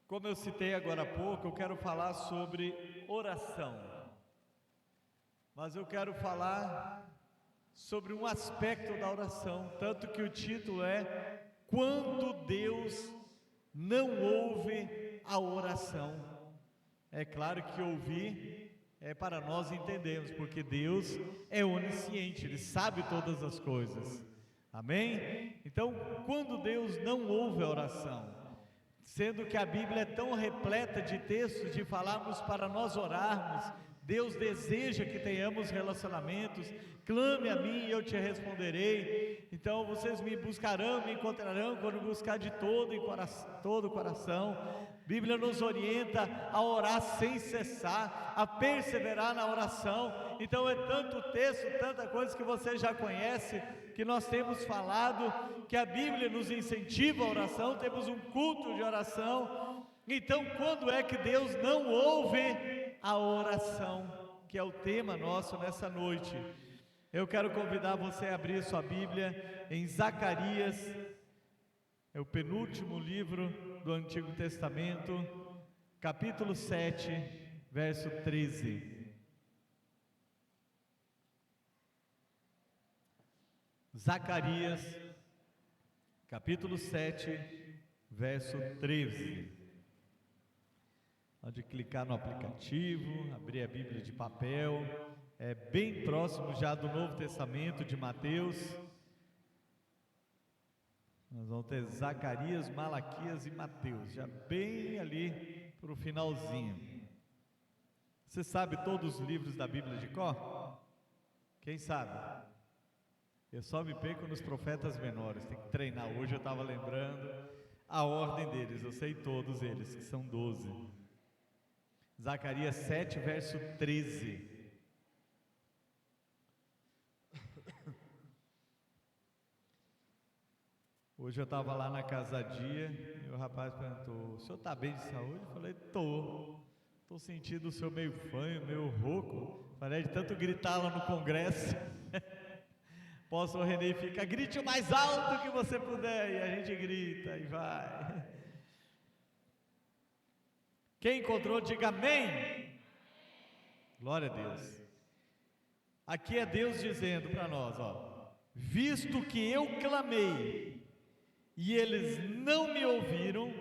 Como eu citei agora há pouco, eu quero falar sobre oração. Mas eu quero falar sobre um aspecto da oração, tanto que o título é Quando Deus não ouve a oração. É claro que ouvir é para nós entendermos, porque Deus é onisciente, Ele sabe todas as coisas. Amém? Então, quando Deus não ouve a oração, sendo que a Bíblia é tão repleta de textos de falarmos para nós orarmos, Deus deseja que tenhamos relacionamentos. Clame a mim e eu te responderei. Então vocês me buscarão, me encontrarão quando buscar de todo o coração. A Bíblia nos orienta a orar sem cessar, a perseverar na oração. Então é tanto texto, tanta coisa que você já conhece, que nós temos falado, que a Bíblia nos incentiva a oração. Temos um culto de oração. Então quando é que Deus não ouve a oração, que é o tema nosso nessa noite? Eu quero convidar você a abrir sua Bíblia em Zacarias, é o penúltimo livro do Antigo Testamento, capítulo 7, verso 13. Zacarias, capítulo 7, verso 13. Pode clicar no aplicativo, abrir a Bíblia de papel, é bem próximo já do Novo Testamento de Mateus. Nós vamos ter Zacarias, Malaquias e Mateus, já bem ali para o finalzinho. Você sabe todos os livros da Bíblia de cor? Quem sabe? Eu só me perco nos profetas menores, tem que treinar. Hoje eu estava lembrando a ordem deles, eu sei todos eles, que são 12. Zacarias 7, verso 13. Hoje eu estava lá na Casadia e o rapaz perguntou: o senhor está bem de saúde? Eu falei: estou sentindo o senhor meio fanho, meio rouco. Falei: de tanto gritar lá no congresso. Pastor Renê fica: grite o mais alto que você puder. E a gente grita e vai. Quem encontrou, diga amém. Glória a Deus. Aqui é Deus dizendo para nós, visto que eu clamei e eles não me ouviram,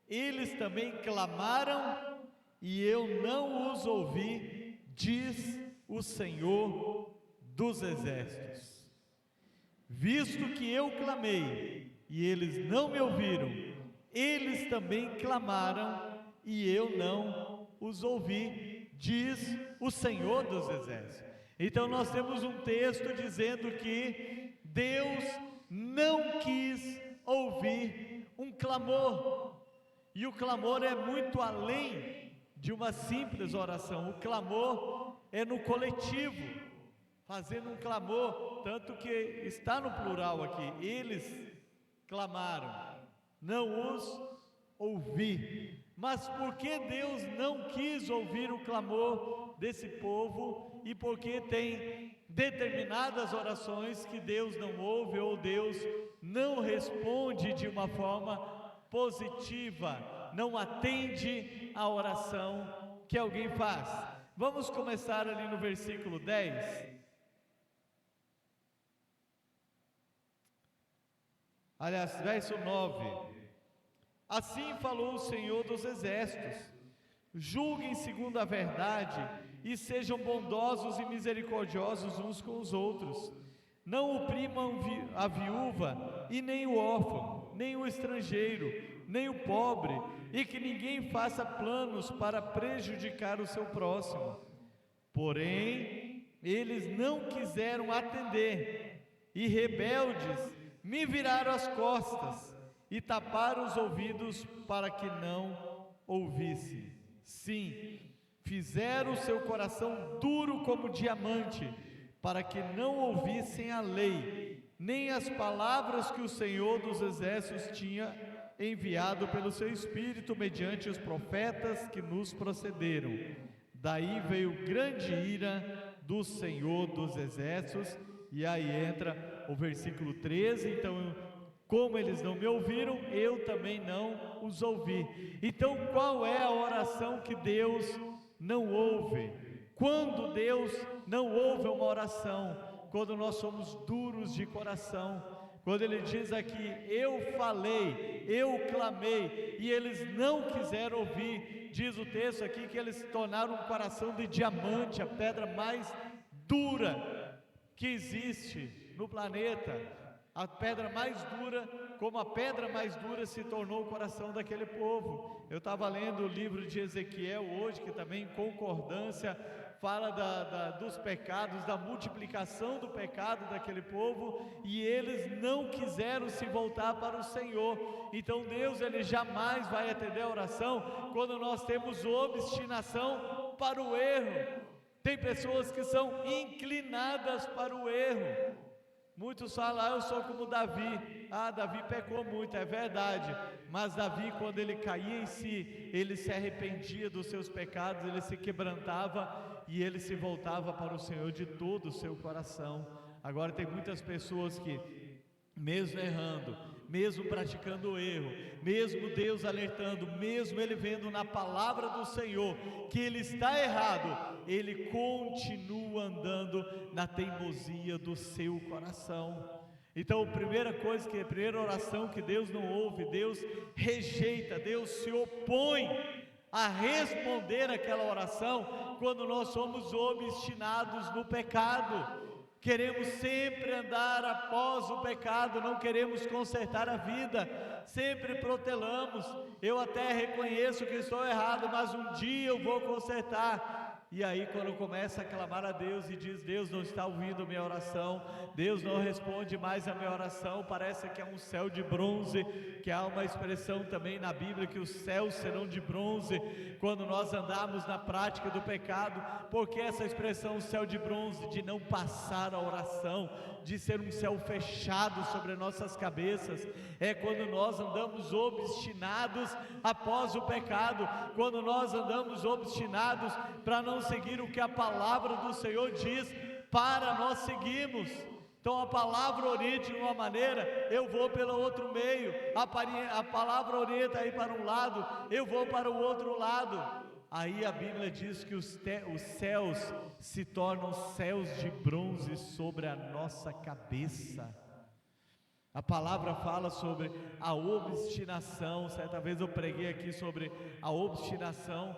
eles também clamaram e eu não os ouvi, diz o Senhor dos Exércitos. Visto que eu clamei e eles não me ouviram, eles também clamaram e eu não os ouvi, diz o Senhor dos Exércitos. Então nós temos um texto dizendo que Deus não quis ouvir um clamor, e o clamor é muito além de uma simples oração. O clamor é no coletivo, fazendo um clamor, tanto que está no plural aqui, eles clamaram, não os ouvi. Mas por que Deus não quis ouvir o clamor desse povo? E porque tem determinadas orações que Deus não ouve, ou Deus não responde de uma forma positiva, não atende a oração que alguém faz. Vamos começar ali no versículo 10. Aliás, verso 9. Assim falou o Senhor dos Exércitos: julguem segundo a verdade e sejam bondosos e misericordiosos uns com os outros. Não oprimam a viúva e nem o órfão, nem o estrangeiro, nem o pobre, e que ninguém faça planos para prejudicar o seu próximo. Porém, eles não quiseram atender, e rebeldes me viraram as costas e taparam os ouvidos para que não ouvisse. Sim, fizeram o seu coração duro como diamante, para que não ouvissem a lei, nem as palavras que o Senhor dos Exércitos tinha enviado pelo seu Espírito mediante os profetas que nos procederam. Daí veio grande ira do Senhor dos Exércitos. E aí entra o versículo 13. Então Como eles não me ouviram, eu também não os ouvi. Então, qual é a oração que Deus não ouve? Quando Deus não ouve uma oração? Quando nós somos duros de coração. Quando ele diz aqui, eu falei, eu clamei, e eles não quiseram ouvir. Diz o texto aqui que eles tornaram um coração de diamante, a pedra mais dura que existe no planeta. A pedra mais dura, como a pedra mais dura se tornou o coração daquele povo. Eu estava lendo o livro de Ezequiel hoje, que também em concordância fala dos pecados, da multiplicação do pecado daquele povo, e eles não quiseram se voltar para o Senhor. Então Deus, ele jamais vai atender a oração quando nós temos obstinação para o erro. Tem pessoas que são inclinadas para o erro. Muitos falam, eu sou como Davi. Davi pecou muito, é verdade. Mas Davi, quando ele caía em si, ele se arrependia dos seus pecados, ele se quebrantava e ele se voltava para o Senhor de todo o seu coração. Agora tem muitas pessoas que, mesmo errando, mesmo praticando o erro, mesmo Deus alertando, mesmo ele vendo na palavra do Senhor que ele está errado, ele continua andando na teimosia do seu coração. Então, a primeira oração que Deus não ouve, Deus rejeita, Deus se opõe a responder aquela oração quando nós somos obstinados no pecado. Queremos sempre andar após o pecado, não queremos consertar a vida, sempre protelamos, eu até reconheço que estou errado, mas um dia eu vou consertar. E aí quando começa a clamar a Deus e diz, Deus não está ouvindo minha oração, Deus não responde mais a minha oração, parece que é um céu de bronze, que há uma expressão também na Bíblia, que os céus serão de bronze, quando nós andarmos na prática do pecado. Porque essa expressão céu de bronze? De não passar a oração, de ser um céu fechado sobre nossas cabeças, é quando nós andamos obstinados após o pecado, quando nós andamos obstinados para não seguir o que a palavra do Senhor diz para nós seguirmos. Então a palavra orienta de uma maneira, eu vou pelo outro meio, a palavra orienta aí para um lado, eu vou para o outro lado. Aí a Bíblia diz que os céus se tornam céus de bronze sobre a nossa cabeça. A palavra fala sobre a obstinação. Certa vez eu preguei aqui sobre a obstinação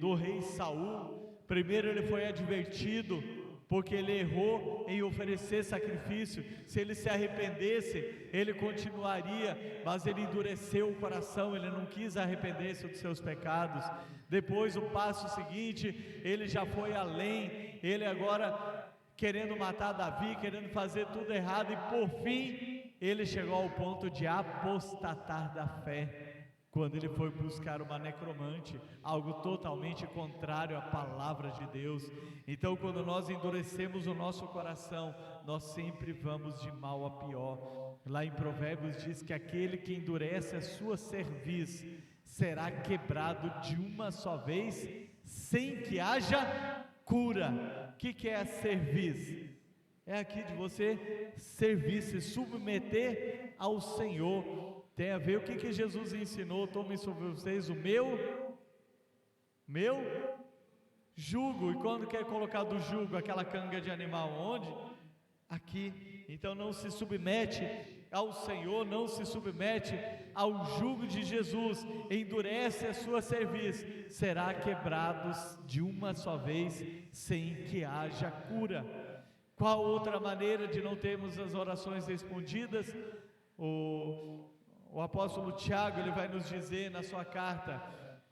do rei Saul. Primeiro ele foi advertido, porque ele errou em oferecer sacrifício. Se ele se arrependesse, ele continuaria, mas ele endureceu o coração, ele não quis arrepender-se dos seus pecados. Depois, o passo seguinte, ele já foi além, ele agora querendo matar Davi, querendo fazer tudo errado, e por fim, ele chegou ao ponto de apostatar da fé, quando ele foi buscar uma necromante, algo totalmente contrário à palavra de Deus. Então, quando nós endurecemos o nosso coração, nós sempre vamos de mal a pior. Lá em Provérbios diz que aquele que endurece a sua cerviz será quebrado de uma só vez, sem que haja cura. O que é a cerviz? É aqui de você servir, se submeter ao Senhor. Tem a ver o que Jesus ensinou: tomem sobre vocês o meu jugo. E quando quer colocar do jugo aquela canga de animal, onde? Aqui. Então não se submete ao Senhor, não se submete ao jugo de Jesus, endurece a sua cerviz, será quebrados de uma só vez, sem que haja cura. Qual outra maneira de não termos as orações respondidas? O apóstolo Tiago, ele vai nos dizer na sua carta,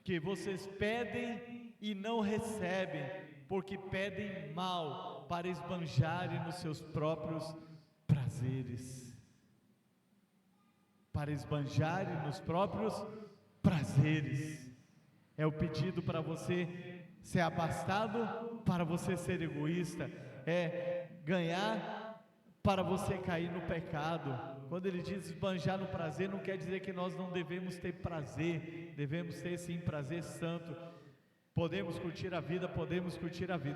que vocês pedem e não recebem, porque pedem mal, para esbanjarem nos seus próprios prazeres. Para esbanjarem nos próprios prazeres. É o pedido para você ser abastado, para você ser egoísta, é ganhar para você cair no pecado. Quando ele diz esbanjar no prazer, não quer dizer que nós não devemos ter prazer, devemos ter sim prazer santo. Podemos curtir a vida,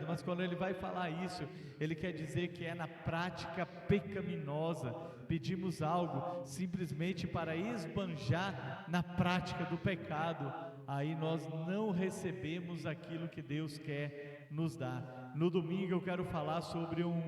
mas quando ele vai falar isso, ele quer dizer que é na prática pecaminosa, pedimos algo simplesmente para esbanjar na prática do pecado, aí nós não recebemos aquilo que Deus quer nos dar. No domingo eu quero falar sobre um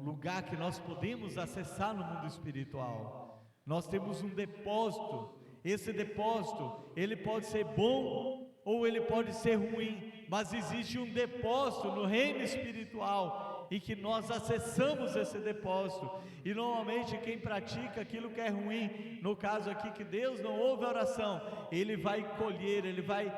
lugar que nós podemos acessar no mundo espiritual. Nós temos um depósito. Esse depósito, ele pode ser bom ou ele pode ser ruim, mas existe um depósito no reino espiritual e que nós acessamos esse depósito. E normalmente quem pratica aquilo que é ruim, no caso aqui que Deus não ouve a oração, ele vai colher, ele vai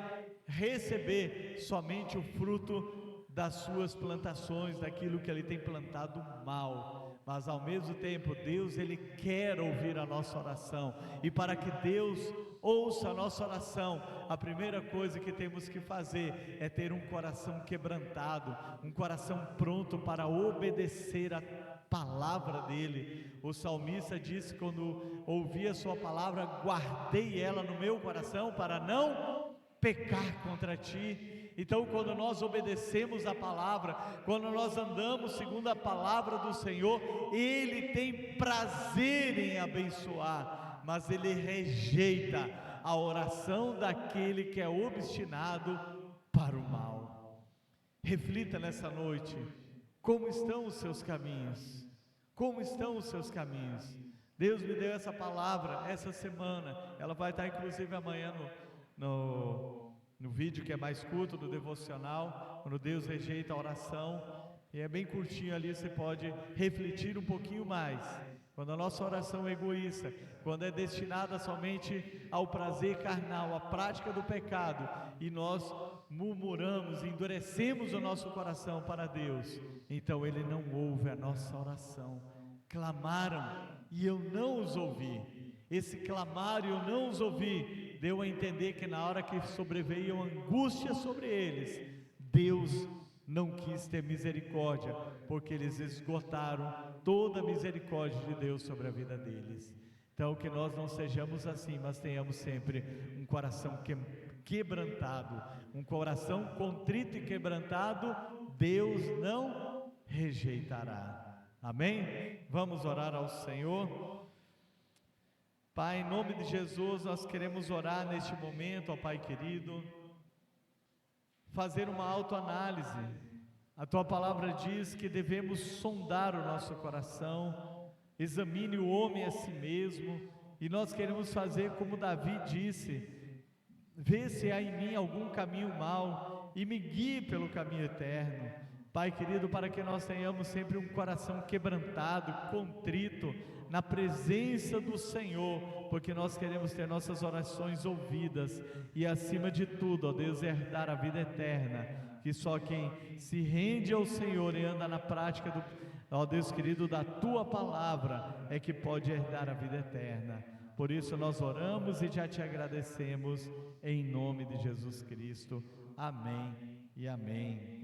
receber somente o fruto das suas plantações, daquilo que ele tem plantado mal. Mas ao mesmo tempo, Deus, ele quer ouvir a nossa oração, e para que Deus ouça a nossa oração, a primeira coisa que temos que fazer é ter um coração quebrantado, um coração pronto para obedecer a palavra dele. O salmista disse, quando ouvi a sua palavra, guardei ela no meu coração para não pecar contra ti. Então, quando nós obedecemos a palavra, quando nós andamos segundo a palavra do Senhor, Ele tem prazer em abençoar, mas Ele rejeita a oração daquele que é obstinado para o mal. Reflita nessa noite, como estão os seus caminhos? Como estão os seus caminhos? Deus me deu essa palavra essa semana, ela vai estar inclusive amanhã no vídeo que é mais curto, do devocional, quando Deus rejeita a oração, e é bem curtinho ali, você pode refletir um pouquinho mais. Quando a nossa oração é egoísta, quando é destinada somente ao prazer carnal, à prática do pecado, e nós murmuramos, endurecemos o nosso coração para Deus, então Ele não ouve a nossa oração. Clamaram e eu não os ouvi. Esse clamar e eu não os ouvi deu a entender que na hora que sobreveio angústia sobre eles, Deus não quis ter misericórdia, porque eles esgotaram toda a misericórdia de Deus sobre a vida deles. Então que nós não sejamos assim, mas tenhamos sempre um coração quebrantado, um coração contrito e quebrantado, Deus não rejeitará. Amém? Vamos orar ao Senhor. Pai, em nome de Jesus, nós queremos orar neste momento, ó Pai querido, fazer uma autoanálise. A Tua palavra diz que devemos sondar o nosso coração, examine o homem a si mesmo, e nós queremos fazer como Davi disse: vê se há em mim algum caminho mau e me guie pelo caminho eterno. Pai querido, para que nós tenhamos sempre um coração quebrantado, contrito, na presença do Senhor, porque nós queremos ter nossas orações ouvidas e, acima de tudo, ó Deus, herdar a vida eterna, que só quem se rende ao Senhor e anda na prática ó Deus querido, da Tua palavra, é que pode herdar a vida eterna. Por isso nós oramos e já Te agradecemos, em nome de Jesus Cristo. Amém e amém.